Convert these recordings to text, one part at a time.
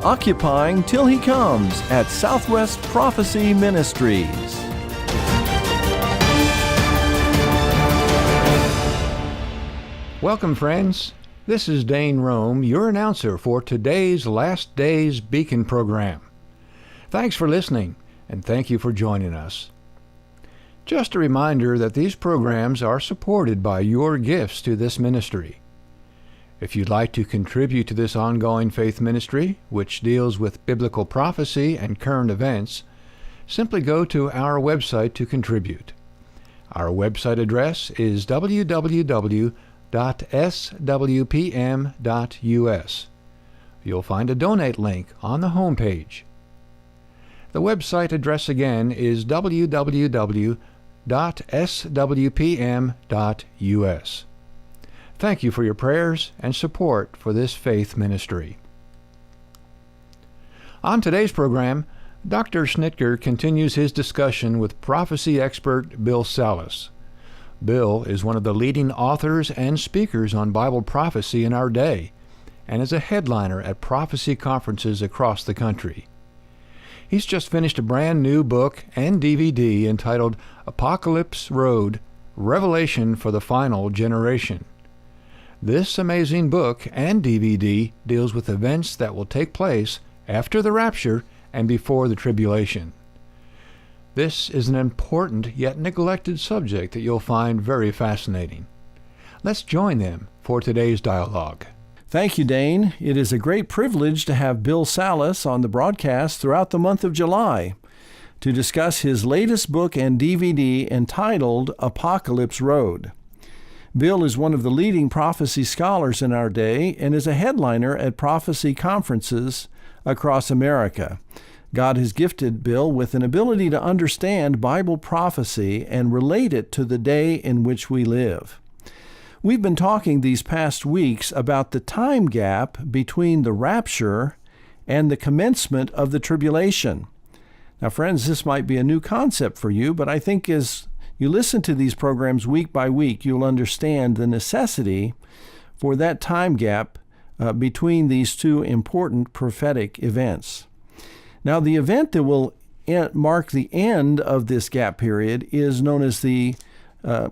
Occupying Till He Comes at Southwest Prophecy Ministries. Welcome, friends. This is Dane Rome, your announcer for today's Last Days Beacon program. Thanks for listening, and thank you for joining us. Just a reminder that these programs are supported by your gifts to this ministry. If you'd like to contribute to this ongoing faith ministry, which deals with biblical prophecy and current events, simply go to our website to contribute. Our website address is www.swpm.us. You'll find a donate link on the homepage. The website address again is www.swpm.us. Thank you for your prayers and support for this faith ministry. On today's program, Dr. Schnitger continues his discussion with prophecy expert Bill Salus. Bill is one of the leading authors and speakers on Bible prophecy in our day, and is a headliner at prophecy conferences across the country. He's just finished a brand new book and DVD entitled Apocalypse Road, Revelation for the Final Generation. This amazing book and DVD deals with events that will take place after the rapture and before the tribulation. This is an important yet neglected subject that you'll find very fascinating. Let's join them for today's dialogue. Thank you, Dane. It is a great privilege to have Bill Salus on the broadcast throughout the month of July to discuss his latest book and DVD entitled Apocalypse Road. Bill is one of the leading prophecy scholars in our day and is a headliner at prophecy conferences across America. God has gifted Bill with an ability to understand Bible prophecy and relate it to the day in which we live. We've been talking these past weeks about the time gap between the rapture and the commencement of the tribulation. Now, friends, this might be a new concept for you, but I think as you listen to these programs week by week, you'll understand the necessity for that time gap between these two important prophetic events. Now, the event that will mark the end of this gap period is known as the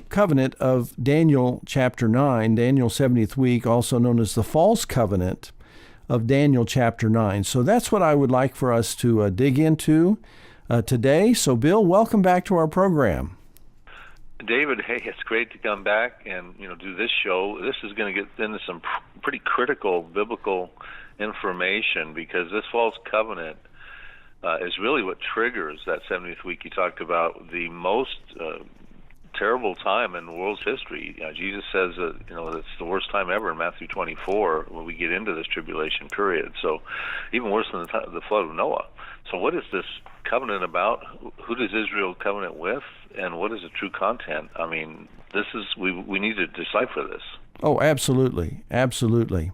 covenant of Daniel chapter 9, Daniel's 70th week, also known as the false covenant of Daniel chapter 9. So that's what I would like for us to dig into today. So, Bill, welcome back to our program. David, hey, it's great to come back and do this show. This is going to get into some pretty critical biblical information, because this false covenant is really what triggers that 70th week you talked about, the most terrible time in the world's history. Jesus says that it's the worst time ever in Matthew 24 when we get into this tribulation period. So even worse than the flood of Noah. So what is this covenant about? Who does Israel covenant with? And what is the true content? I mean, this is we need to decipher this. Oh, absolutely. Absolutely.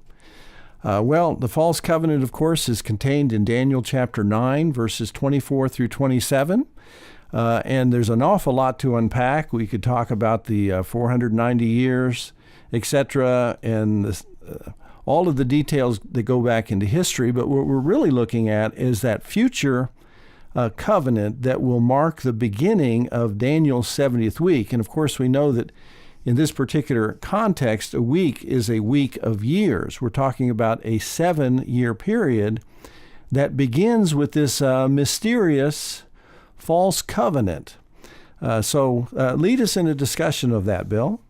Well, the false covenant, of course, is contained in Daniel chapter 9, verses 24 through 27. And there's an awful lot to unpack. We could talk about the 490 years, etc., and all of the details that go back into history. But what we're really looking at is that future covenant that will mark the beginning of Daniel's 70th week. And of course, we know that in this particular context, a week is a week of years. We're talking about a 7-year period that begins with this mysterious false covenant. So lead us in a discussion of that, Bill.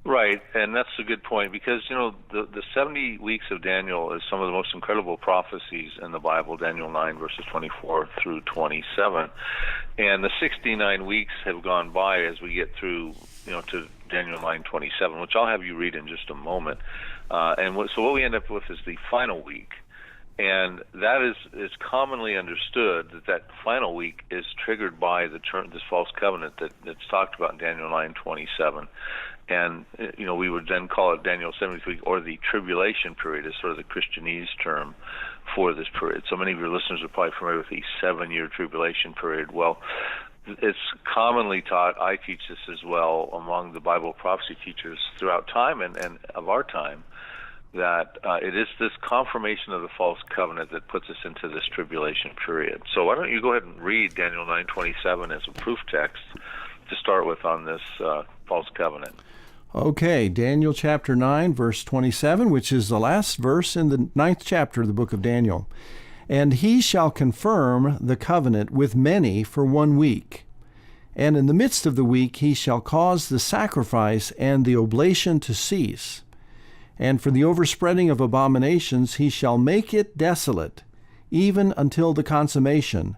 Right, and that's a good point, because the 70 weeks of Daniel is some of the most incredible prophecies in the Bible. Daniel 9 verses 24 through 27, and the 69 weeks have gone by as we get through to Daniel 9:27, which I'll have you read in just a moment. So what we end up with is the final week. And that is commonly understood that final week is triggered by this false covenant that's talked about in Daniel 9:27. And, we would then call it Daniel's 70th week, or the tribulation period is sort of the Christianese term for this period. So many of your listeners are probably familiar with the 7-year tribulation period. Well, it's commonly taught, I teach this as well, among the Bible prophecy teachers throughout time and of our time, that it is this confirmation of the false covenant that puts us into this tribulation period. So why don't you go ahead and read Daniel 9:27 as a proof text to start with on this false covenant. Okay, Daniel chapter 9, verse 27, which is the last verse in the 9th chapter of the book of Daniel. And he shall confirm the covenant with many for 1 week. And in the midst of the week he shall cause the sacrifice and the oblation to cease. And for the overspreading of abominations he shall make it desolate, even until the consummation.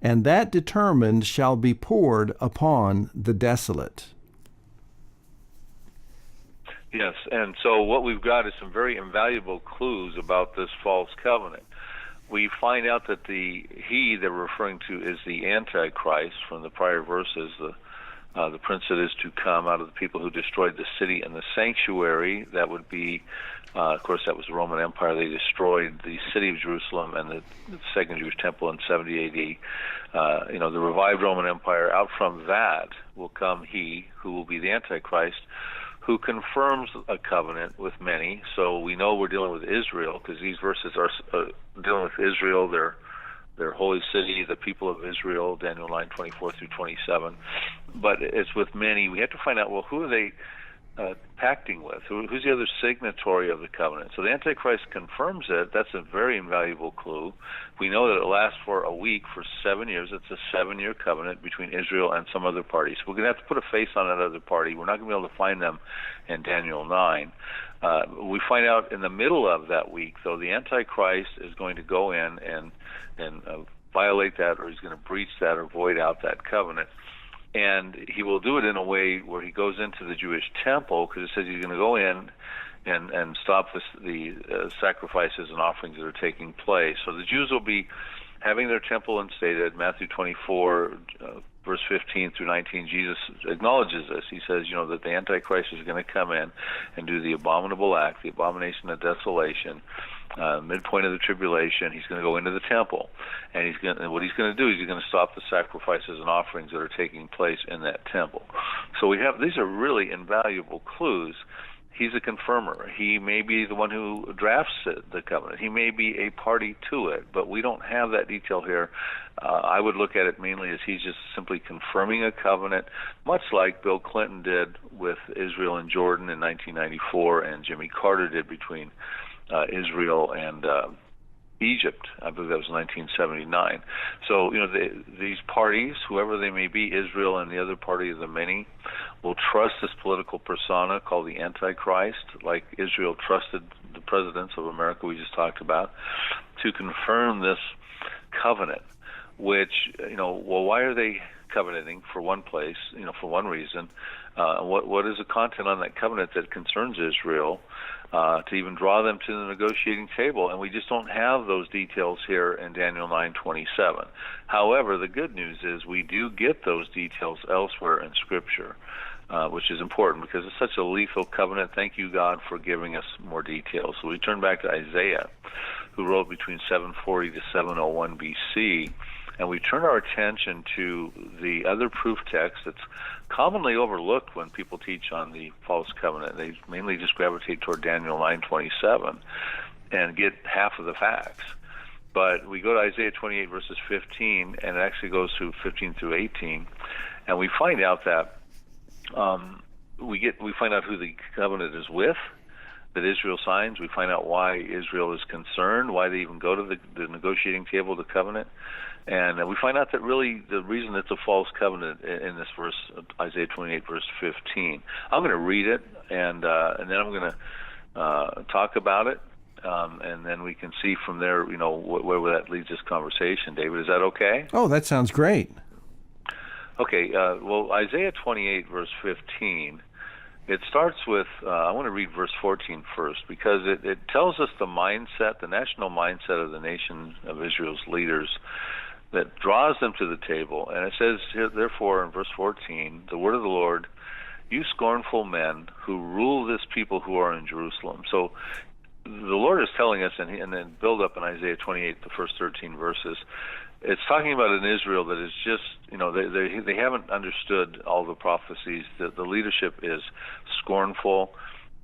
And that determined shall be poured upon the desolate. Yes, and so what we've got is some very invaluable clues about this false covenant. We find out that he they're referring to is the Antichrist from the prior verses, the prince that is to come out of the people who destroyed the city and the sanctuary. That would be, of course, that was the Roman Empire. They destroyed the city of Jerusalem and the second Jewish temple in 70 A.D. The revived Roman Empire. Out from that will come he who will be the Antichrist, who confirms a covenant with many. So we know we're dealing with Israel because these verses are dealing with Israel, their holy city, the people of Israel, Daniel 9:24 through 27. But it's with many. We have to find out, well, who are they pacting with? Who's the other signatory of the covenant? So the Antichrist confirms it. That's a very invaluable clue. We know that it lasts for a week, for 7 years. It's a 7-year covenant between Israel and some other party. So we're going to have to put a face on that other party. We're not going to be able to find them in Daniel 9. We find out in the middle of that week, though, the Antichrist is going to go in and violate that, or he's going to breach that or void out that covenant. And he will do it in a way where he goes into the Jewish temple, because it says he's going to go in and stop the sacrifices and offerings that are taking place. So the Jews will be having their temple instated. Matthew 24, verse 15 through 19, Jesus acknowledges this. He says, that the Antichrist is going to come in and do the abominable act, the abomination of desolation, midpoint of the tribulation. He's going to go into the temple, and what he's going to do is he's going to stop the sacrifices and offerings that are taking place in that temple. So these are really invaluable clues. He's a confirmer. He may be the one who drafts the covenant. He may be a party to it, but we don't have that detail here. I would look at it mainly as he's just simply confirming a covenant, much like Bill Clinton did with Israel and Jordan in 1994, and Jimmy Carter did between Israel and Egypt. I believe that was 1979. So, these parties, whoever they may be, Israel and the other party of the many, will trust this political persona called the Antichrist, like Israel trusted the presidents of America we just talked about, to confirm this covenant, which, why are they covenanting for one place, for one reason? What is the content on that covenant that concerns Israel to even draw them to the negotiating table? And we just don't have those details here in Daniel 9:27. However, the good news is we do get those details elsewhere in Scripture, which is important because it's such a lethal covenant. Thank you, God, for giving us more details. So we turn back to Isaiah, who wrote between 740 to 701 BC, and we turn our attention to the other proof text that's commonly overlooked when people teach on the false covenant. They mainly just gravitate toward Daniel 9:27 and get half of the facts. But we go to Isaiah 28 verses 15, and it actually goes through 15 through 18, and we find out that we find out who the covenant is with, that Israel signs. We find out why Israel is concerned, why they even go to the negotiating table of the covenant. And we find out that really the reason it's a false covenant in this verse, Isaiah 28, verse 15. I'm going to read it, and then I'm going to talk about it, and then we can see from there, where that leads this conversation. David, is that okay? Oh, that sounds great. Okay, well, Isaiah 28, verse 15, it starts with, I want to read verse 14 first, because it tells us the mindset, the national mindset of the nation of Israel's leaders that draws them to the table. And it says here, therefore, in verse 14, the word of the Lord, you scornful men who rule this people who are in Jerusalem. So the Lord is telling us, and then build up in Isaiah 28, the first 13 verses, it's talking about an Israel that is just, they haven't understood all the prophecies. The leadership is scornful.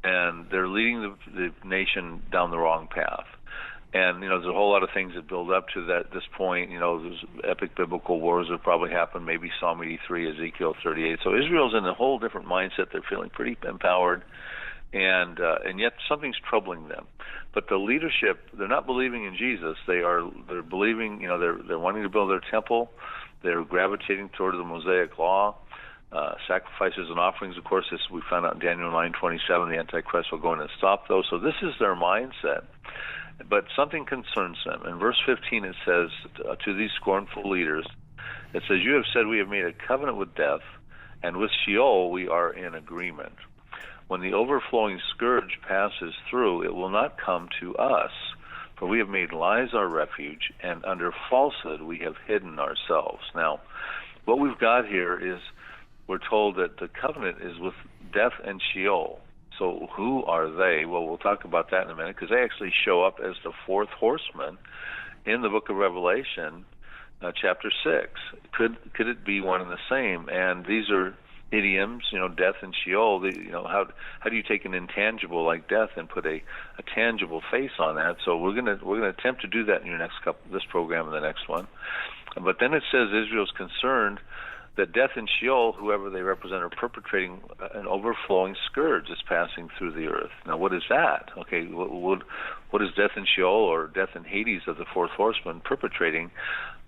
and they're leading the nation down the wrong path. And there's a whole lot of things that build up to this point. There's epic biblical wars that probably happened, maybe Psalm 83, Ezekiel 38. So Israel's in a whole different mindset. They're feeling pretty empowered, and yet something's troubling them. But the leadership, they're not believing in Jesus. They're believing. They're wanting to build their temple. They're gravitating toward the Mosaic law. Sacrifices and offerings, of course, this we found out in Daniel 9:27. The Antichrist will go in and stop those. So this is their mindset. But something concerns them. In verse 15 it says, to these scornful leaders, it says, "You have said we have made a covenant with death, and with Sheol we are in agreement. When the overflowing scourge passes through, it will not come to us, for we have made lies our refuge, and under falsehood we have hidden ourselves." Now, what we've got here is we're told that the covenant is with death and Sheol. So who are they? Well, we'll talk about that in a minute, because they actually show up as the fourth horseman in the book of Revelation, chapter 6. Could it be one and the same? And these are idioms, death and Sheol. How do you take an intangible like death and put a tangible face on that? So we're gonna attempt to do that in this program and the next one. But then it says Israel's concerned that death and Sheol, whoever they represent, are perpetrating an overflowing scourge that's passing through the earth. Now, what is that? Okay, what is death and Sheol, or death and Hades of the fourth horseman, perpetrating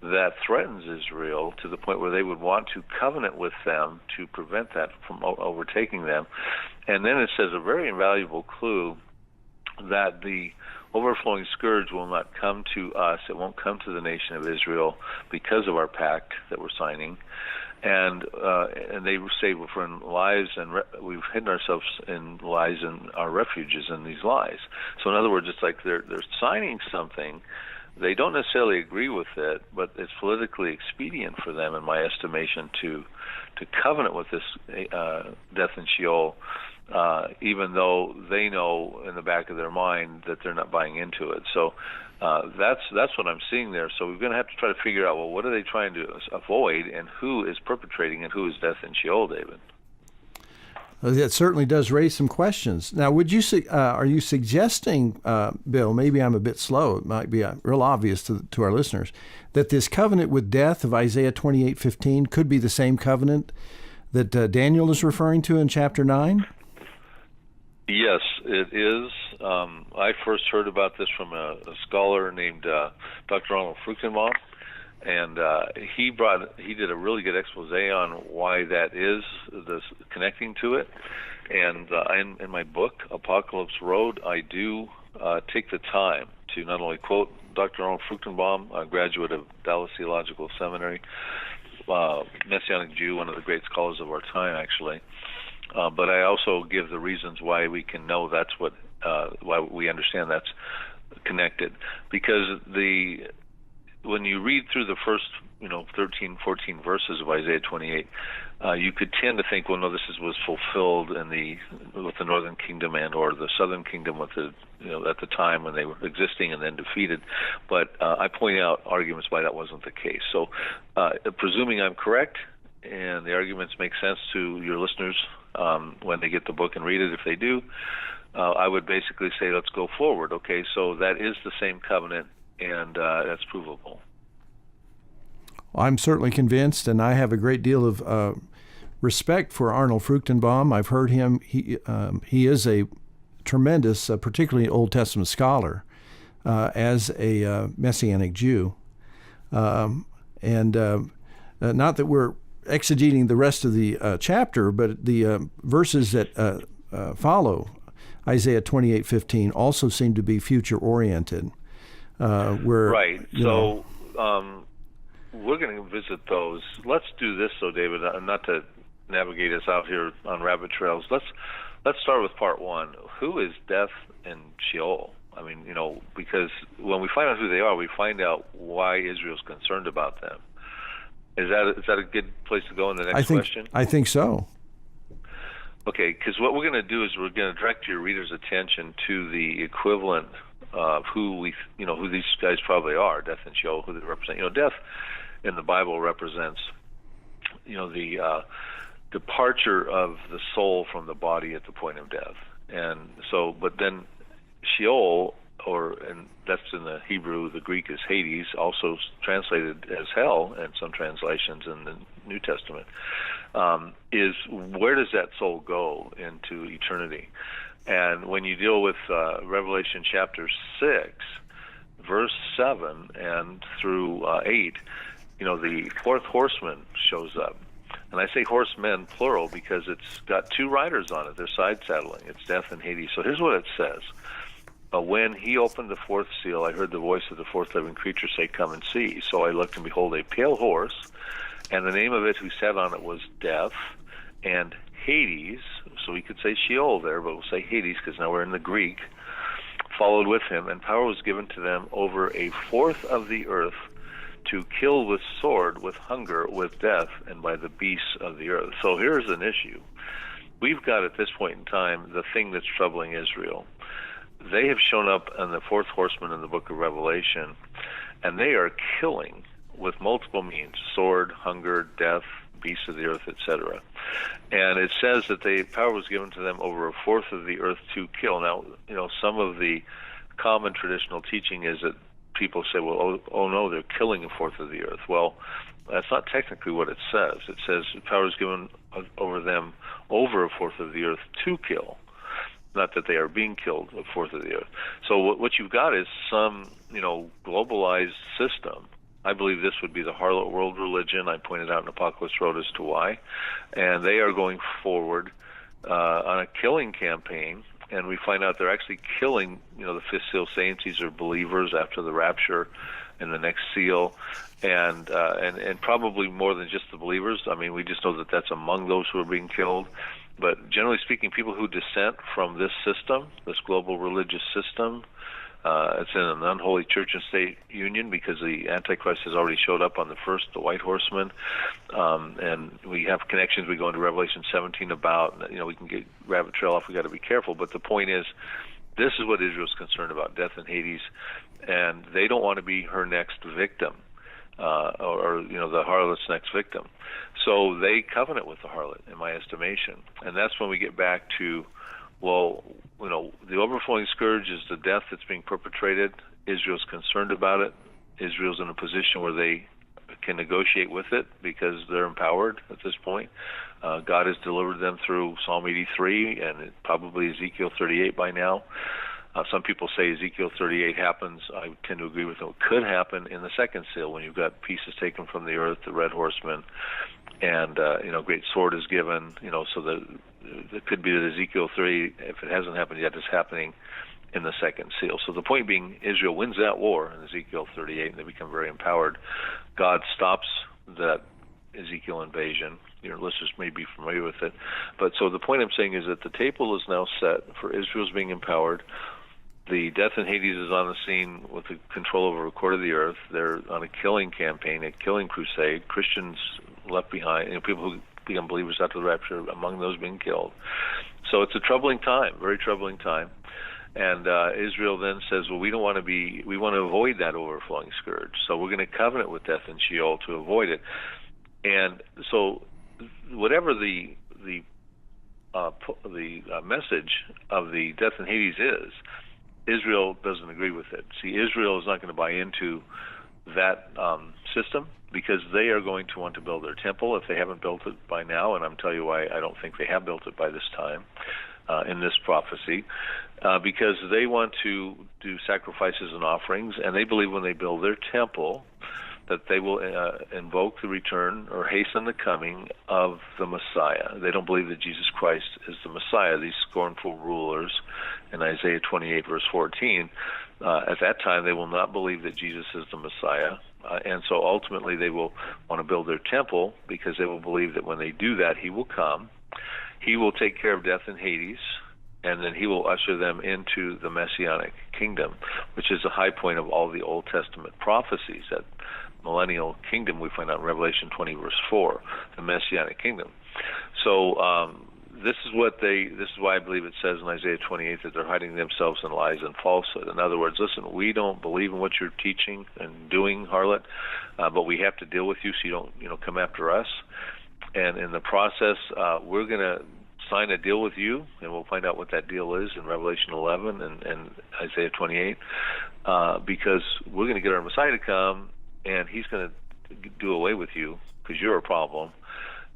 that threatens Israel to the point where they would want to covenant with them to prevent that from overtaking them? And then it says a very invaluable clue that the overflowing scourge will not come to us. It won't come to the nation of Israel because of our pact that we're signing. And they say we're in lies, and we've hidden ourselves in lies, and our refuge is in these lies. So in other words, it's like they're signing something. They don't necessarily agree with it, but it's politically expedient for them, in my estimation, to covenant with this death and Sheol, even though they know in the back of their mind that they're not buying into it. So that's what I'm seeing there. So we're going to have to try to figure out, well, what are they trying to avoid, and who is perpetrating, and who is death and Sheol, David? That certainly does raise some questions. Now, are you suggesting, Bill, maybe I'm a bit slow, it might be real obvious to our listeners, that this covenant with death of Isaiah 28:15 could be the same covenant that Daniel is referring to in chapter 9? Yes, it is. I first heard about this from a scholar named Dr. Arnold Fruchtenbaum, and he did a really good expose on why that is, connecting to it. And in my book, Apocalypse Road, I do take the time to not only quote Dr. Arnold Fruchtenbaum, a graduate of Dallas Theological Seminary, Messianic Jew, one of the great scholars of our time, actually. But I also give the reasons why we can know that's why we understand that's connected. Because when you read through the first 13, 14 verses of Isaiah 28, you could tend to think, well, no, this was fulfilled with the northern kingdom and or the southern kingdom with at the time when they were existing and then defeated. But I point out arguments why that wasn't the case. So presuming I'm correct, and the arguments make sense to your listeners when they get the book and read it, if they do, I would basically say, let's go forward. Okay, so that is the same covenant, and that's provable. I'm certainly convinced, and I have a great deal of respect for Arnold Fruchtenbaum. I've heard him. He is a tremendous, particularly Old Testament scholar, as a Messianic Jew. And not that we're exegeting the rest of the chapter, but the verses that follow Isaiah 28:15 also seem to be future-oriented. Right. So we're going to visit those. Let's do this, though, David, not to navigate us out here on rabbit trails. Let's start with part one. Who is death and Sheol? I mean, because when we find out who they are, we find out why Israel's concerned about them. Is that a good place to go in the next question? I think so. Okay, because what we're going to do is we're going to direct your reader's attention to the equivalent of who these guys probably are, death and Sheol, who they represent. Death in the Bible represents, the departure of the soul from the body at the point of death. And so, but then Sheol, and that's in the Hebrew, the Greek is Hades, also translated as hell in some translations in the New Testament, is where does that soul go into eternity? And when you deal with Revelation chapter 6, verse 7 and through 8, the fourth horseman shows up. And I say horsemen plural because it's got two riders on it. They're side saddling. It's death and Hades. So here's what it says. When he opened the fourth seal, I heard the voice of the fourth living creature say, "Come and see." So I looked, and behold, a pale horse, and the name of it who sat on it was Death, and Hades, so we could say Sheol there, but we'll say Hades because now we're in the Greek, followed with him, and power was given to them over a fourth of the earth to kill with sword, with hunger, with death, and by the beasts of the earth. So here's an issue. We've got at this point in time the thing that's troubling Israel. They have shown up on the fourth horseman in the book of Revelation, and they are killing with multiple means: sword, hunger, death, beasts of the earth, etc. And it says that the power was given to them over a fourth of the earth to kill. Now, some of the common traditional teaching is that people say, well, oh no, they're killing a fourth of the earth. Well, that's not technically what it says. It says the power is given over them over a fourth of the earth to kill. Not that they are being killed, a fourth of the earth. So what you've got is some, globalized system. I believe this would be the harlot world religion. I pointed out in Apocalypse Road as to why. And they are going forward on a killing campaign. And we find out they're actually killing, the fifth seal saints. These are believers after the rapture and the next seal. And probably more than just the believers. I mean, we just know that that's among those who are being killed. But generally speaking, people who dissent from this system, this global religious system, it's in an unholy church and state union because the Antichrist has already showed up on the white horseman. And we have connections. We go into Revelation 17 about, we can get rabbit trail off. We got to be careful. But the point is, this is what Israel's concerned about, death and Hades. And they don't want to be her next victim. Or the harlot's next victim. So they covenant with the harlot, in my estimation. And that's when we get back to, the overflowing scourge is the death that's being perpetrated. Israel's concerned about it. Israel's in a position where they can negotiate with it because they're empowered at this point. God has delivered them through Psalm 83 and probably Ezekiel 38 by now. Some people say Ezekiel 38 happens. I tend to agree with them. It could happen in the second seal when you've got pieces taken from the earth, the red horseman, and great sword is given. So that it could be that Ezekiel 3, if it hasn't happened yet, is happening in the second seal. So the point being, Israel wins that war in Ezekiel 38, and they become very empowered. God stops that Ezekiel invasion. Your listeners may be familiar with it. But so the point I'm saying is that the table is now set for Israel's being empowered. The death and Hades is on the scene with the control over a quarter of the earth. They're on a killing campaign, a killing crusade. Christians left behind, people who become believers after the rapture, among those being killed. So it's a troubling time, very troubling time. And Israel then says, well, we want to avoid that overflowing scourge. So we're going to covenant with death and Sheol to avoid it. And so whatever the message of the death and Hades is, Israel doesn't agree with it. See, Israel is not going to buy into that system because they are going to want to build their temple if they haven't built it by now, and I'm telling you why I don't think they have built it by this time in this prophecy, because they want to do sacrifices and offerings, and they believe when they build their temple that they will invoke the return or hasten the coming of the Messiah. They don't believe that Jesus Christ is the Messiah. These scornful rulers in Isaiah 28, verse 14, at that time they will not believe that Jesus is the Messiah. And so ultimately they will want to build their temple because they will believe that when they do that, he will come. He will take care of death and Hades, and then he will usher them into the Messianic kingdom, which is the high point of all the Old Testament prophecies. That millennial kingdom we find out in Revelation 20, verse 4, the Messianic kingdom. So this is why I believe it says in Isaiah 28 that they're hiding themselves in lies and falsehood. In other words, listen, we don't believe in what you're teaching and doing, harlot, but we have to deal with you so you don't come after us. And in the process, we're going to sign a deal with you, and we'll find out what that deal is in Revelation 11 and Isaiah 28, because we're going to get our Messiah to come, and he's going to do away with you because you're a problem.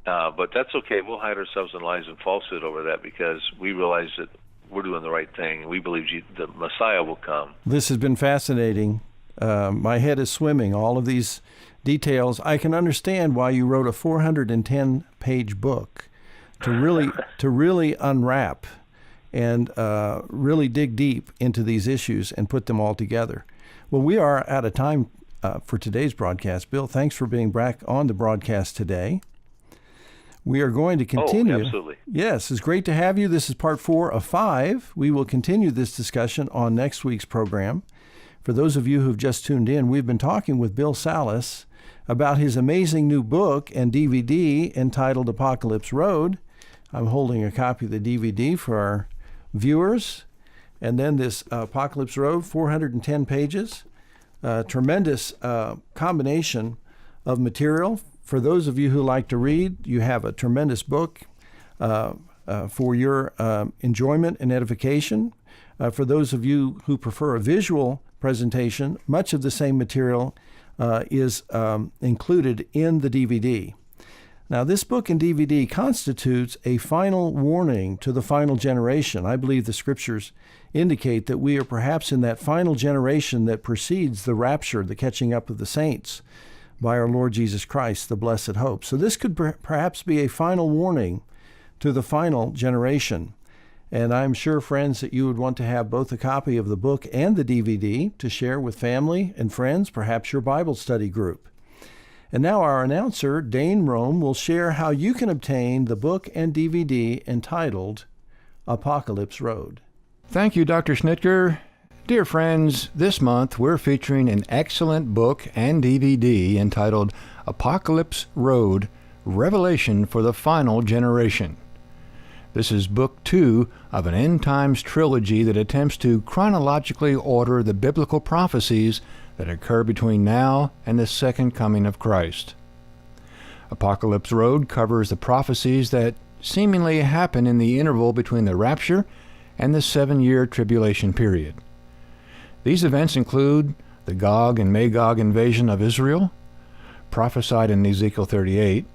But that's okay. We'll hide ourselves in lies and falsehood over that because we realize that we're doing the right thing. We believe the Messiah will come. This has been fascinating. My head is swimming. All of these details. I can understand why you wrote a 410-page book to really unwrap and really dig deep into these issues and put them all together. Well, we are out of time for today's broadcast. Bill, thanks for being back on the broadcast today. We are going to continue. Oh, absolutely. Yes, it's great to have you. This is part 4 of 5. We will continue this discussion on next week's program. For those of you who've just tuned in, we've been talking with Bill Salus about his amazing new book and DVD entitled Apocalypse Road. I'm holding a copy of the DVD for our viewers. And then this Apocalypse Road, 410 pages, tremendous combination of material. For those of you who like to read, you have a tremendous book for your enjoyment and edification. For those of you who prefer a visual presentation, much of the same material is included in the DVD. Now, this book and DVD constitutes a final warning to the final generation. I believe the scriptures indicate that we are perhaps in that final generation that precedes the rapture, the catching up of the saints by our Lord Jesus Christ, the blessed hope. So this could perhaps be a final warning to the final generation. And I'm sure, friends, that you would want to have both a copy of the book and the DVD to share with family and friends, perhaps your Bible study group. And now our announcer, Dane Rome, will share how you can obtain the book and DVD entitled Apocalypse Road. Thank you, Dr. Schnitker. Dear friends, this month we're featuring an excellent book and DVD entitled Apocalypse Road, Revelation for the Final Generation. This is book 2 of an end times trilogy that attempts to chronologically order the biblical prophecies that occur between now and the second coming of Christ. Apocalypse Road covers the prophecies that seemingly happen in the interval between the rapture and the 7-year tribulation period. These events include the Gog and Magog invasion of Israel, prophesied in Ezekiel 38,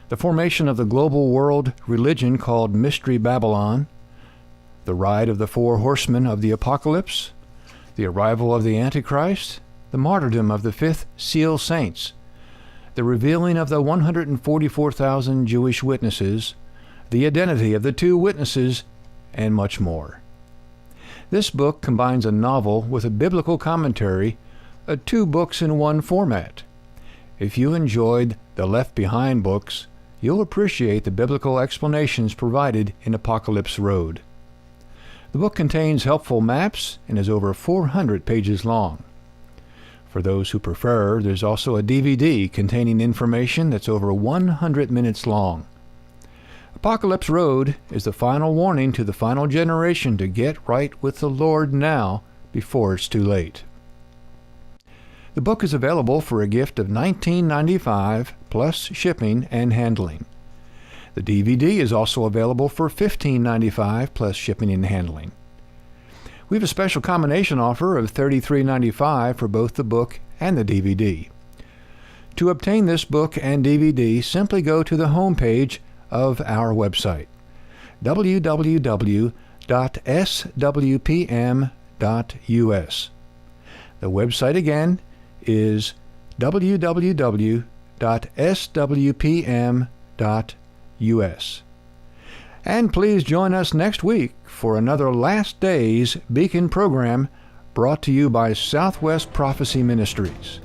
the formation of the global world religion called Mystery Babylon, the ride of the 4 horsemen of the apocalypse, the arrival of the Antichrist, the martyrdom of the 5th seal saints, the revealing of the 144,000 Jewish witnesses, the identity of the 2 witnesses, and much more. This book combines a novel with a biblical commentary, 2 books in one format. If you enjoyed the Left Behind books, you'll appreciate the biblical explanations provided in Apocalypse Road. The book contains helpful maps and is over 400 pages long. For those who prefer, there's also a DVD containing information that's over 100 minutes long. Apocalypse Road is the final warning to the final generation to get right with the Lord now before it's too late. The book is available for a gift of $19.95 plus shipping and handling. The DVD is also available for $15.95 plus shipping and handling. We have a special combination offer of $33.95 for both the book and the DVD. To obtain this book and DVD, simply go to the homepage of our website, www.swpm.us. The website again is www.swpm.us. And please join us next week for another Last Days Beacon program brought to you by Southwest Prophecy Ministries.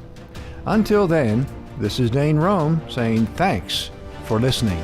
Until then, this is Dane Rome saying thanks for listening.